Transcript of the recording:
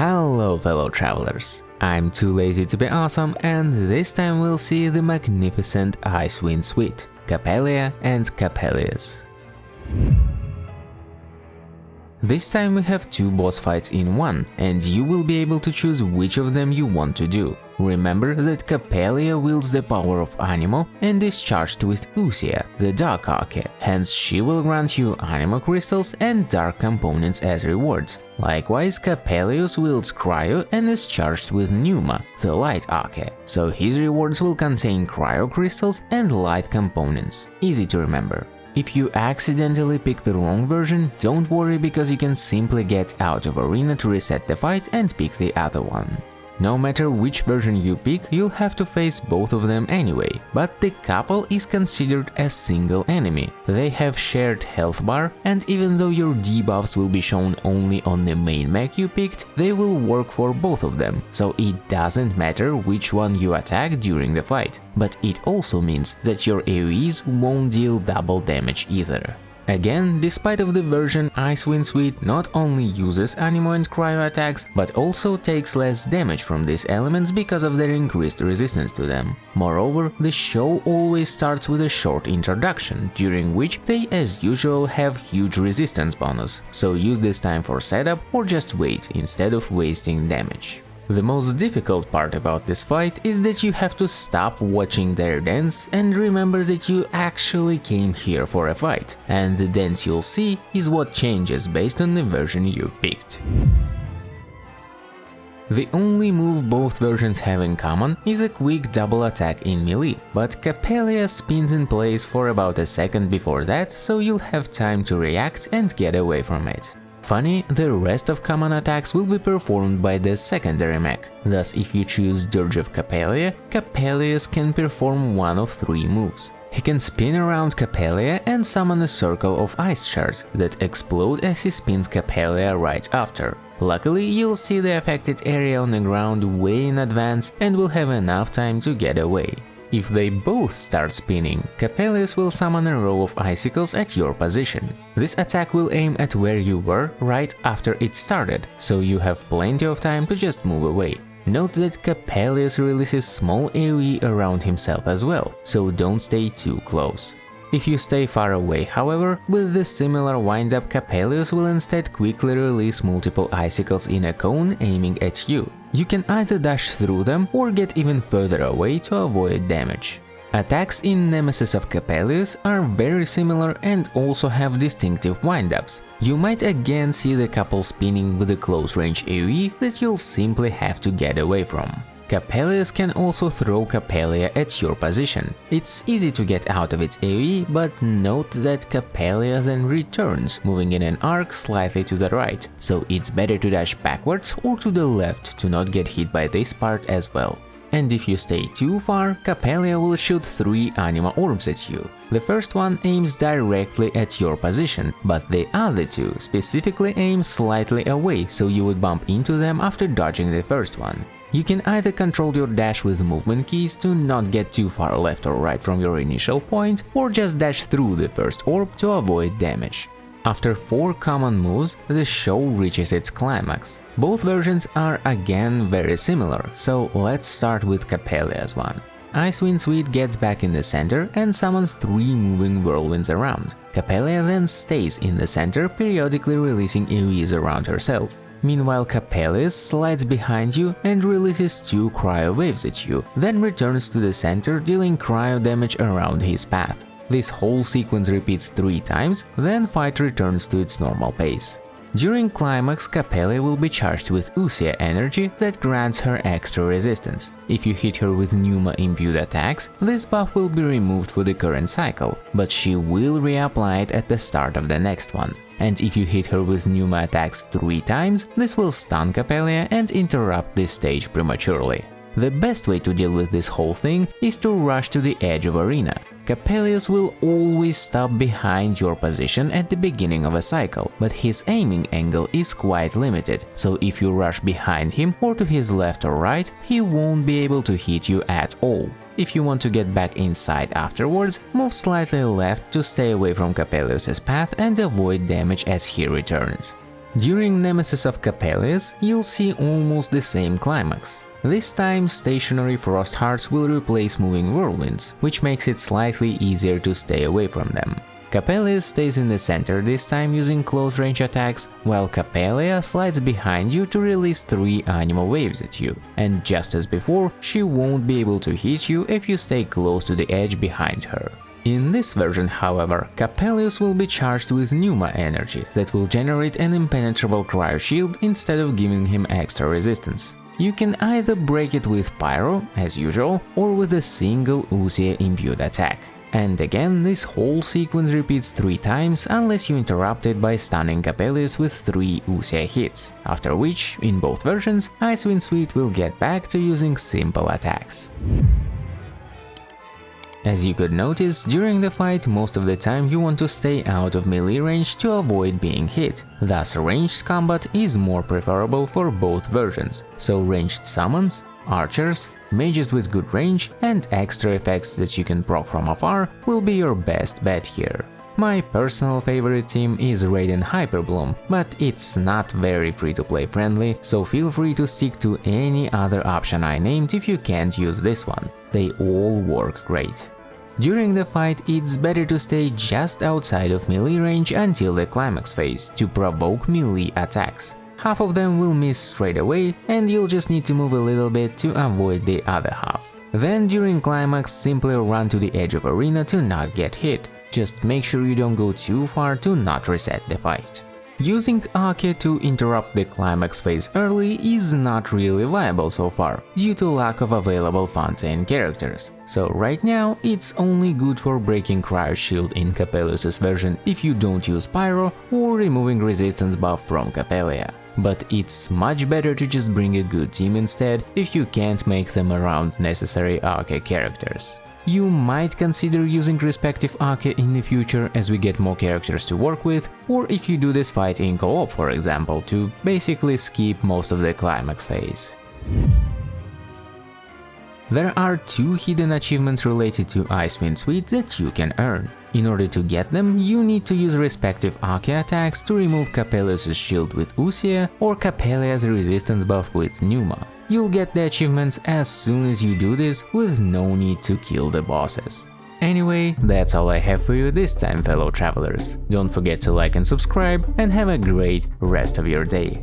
Hello fellow travelers, I'm too lazy to be awesome and this time we'll see the magnificent Icewind Suite, Coppelia and Coppelius. This time we have two boss fights in one, and you will be able to choose which of them you want to do. Remember that Coppelia wields the power of Animo and is charged with Usia, the Dark Arche, hence she will grant you Animo crystals and dark components as rewards. Likewise, Coppelius wields Cryo and is charged with Pneuma, the Light Arche, so his rewards will contain Cryo crystals and light components. Easy to remember. If you accidentally pick the wrong version, don't worry because you can simply get out of arena to reset the fight and pick the other one. No matter which version you pick, you'll have to face both of them anyway, but the couple is considered a single enemy. They have shared health bar, and even though your debuffs will be shown only on the main mech you picked, they will work for both of them, so it doesn't matter which one you attack during the fight. But it also means that your AoEs won't deal double damage either. Again, despite of the version, Icewind Suite not only uses Animo and Cryo attacks, but also takes less damage from these elements because of their increased resistance to them. Moreover, the show always starts with a short introduction, during which they as usual have huge resistance bonus, so use this time for setup or just wait instead of wasting damage. The most difficult part about this fight is that you have to stop watching their dance and remember that you actually came here for a fight, and the dance you'll see is what changes based on the version you picked. The only move both versions have in common is a quick double attack in melee, but Coppelia spins in place for about a second before that, so you'll have time to react and get away from it. Funny, the rest of common attacks will be performed by the secondary mech, thus if you choose Dirge of Coppelia, Coppelius can perform one of three moves. He can spin around Coppelia and summon a circle of ice shards that explode as he spins Coppelia right after. Luckily, you'll see the affected area on the ground way in advance and will have enough time to get away. If they both start spinning, Coppelius will summon a row of icicles at your position. This attack will aim at where you were right after it started, so you have plenty of time to just move away. Note that Coppelius releases small AoE around himself as well, so don't stay too close. If you stay far away, however, with the similar wind-up, Coppelius will instead quickly release multiple icicles in a cone aiming at you. You can either dash through them or get even further away to avoid damage. Attacks in Nemesis of Coppelius are very similar and also have distinctive wind-ups. You might again see the couple spinning with a close-range AoE that you'll simply have to get away from. Coppelius can also throw Coppelia at your position. It's easy to get out of its AoE, but note that Coppelia then returns, moving in an arc slightly to the right, so it's better to dash backwards or to the left to not get hit by this part as well. And if you stay too far, Coppelia will shoot 3 Anima orbs at you. The first one aims directly at your position, but the other 2 specifically aim slightly away, so you would bump into them after dodging the first one. You can either control your dash with movement keys to not get too far left or right from your initial point, or just dash through the first orb to avoid damage. After 4 common moves, the show reaches its climax. Both versions are again very similar, so let's start with Coppelia's one. Icewind Suite gets back in the center and summons 3 moving whirlwinds around. Coppelia then stays in the center, periodically releasing AoEs around herself. Meanwhile, Coppelius slides behind you and releases 2 cryo waves at you, then returns to the center, dealing cryo damage around his path. This whole sequence repeats 3 times, then fight returns to its normal pace. During climax, Coppelia will be charged with Usia energy that grants her extra resistance. If you hit her with Pneuma imbued attacks, this buff will be removed for the current cycle, but she will reapply it at the start of the next one. And if you hit her with Pneuma attacks 3 times, this will stun Coppelia and interrupt this stage prematurely. The best way to deal with this whole thing is to rush to the edge of arena. Coppelius will always stop behind your position at the beginning of a cycle, but his aiming angle is quite limited, so if you rush behind him or to his left or right, he won't be able to hit you at all. If you want to get back inside afterwards, move slightly left to stay away from Coppelius's path and avoid damage as he returns. During Nemesis of Coppelius, you'll see almost the same climax. This time, stationary frost hearts will replace moving whirlwinds, which makes it slightly easier to stay away from them. Coppelius stays in the center this time using close-range attacks, while Coppelia slides behind you to release 3 animo waves at you, and just as before, she won't be able to hit you if you stay close to the edge behind her. In this version, however, Coppelius will be charged with pneuma energy that will generate an impenetrable cryo shield instead of giving him extra resistance. You can either break it with Pyro, as usual, or with a single Usia imbued attack. And again, this whole sequence repeats 3 times unless you interrupt it by stunning Coppelius with 3 Usia hits, after which, in both versions, Icewind Suite will get back to using simple attacks. As you could notice, during the fight most of the time you want to stay out of melee range to avoid being hit, thus ranged combat is more preferable for both versions, so ranged summons, archers, mages with good range and extra effects that you can proc from afar will be your best bet here. My personal favorite team is Raiden Hyperbloom, but it's not very free-to-play friendly, so feel free to stick to any other option I named if you can't use this one. They all work great. During the fight, it's better to stay just outside of melee range until the climax phase to provoke melee attacks. Half of them will miss straight away, and you'll just need to move a little bit to avoid the other half. Then during climax, simply run to the edge of arena to not get hit. Just make sure you don't go too far to not reset the fight. Using Ake to interrupt the climax phase early is not really viable so far, due to lack of available Fontaine characters. So right now, it's only good for breaking Cryo Shield in Coppelius' version if you don't use Pyro or removing resistance buff from Coppelia. But it's much better to just bring a good team instead if you can't make them around necessary Ake characters. You might consider using respective Ake in the future as we get more characters to work with, or if you do this fight in co-op for example, to basically skip most of the climax phase. There are 2 hidden achievements related to Icewind Suite that you can earn. In order to get them, you need to use respective Ake attacks to remove Coppelius' shield with Usia or Coppelia's resistance buff with Pneuma. You'll get the achievements as soon as you do this, with no need to kill the bosses. Anyway, that's all I have for you this time, fellow travelers. Don't forget to like and subscribe, and have a great rest of your day.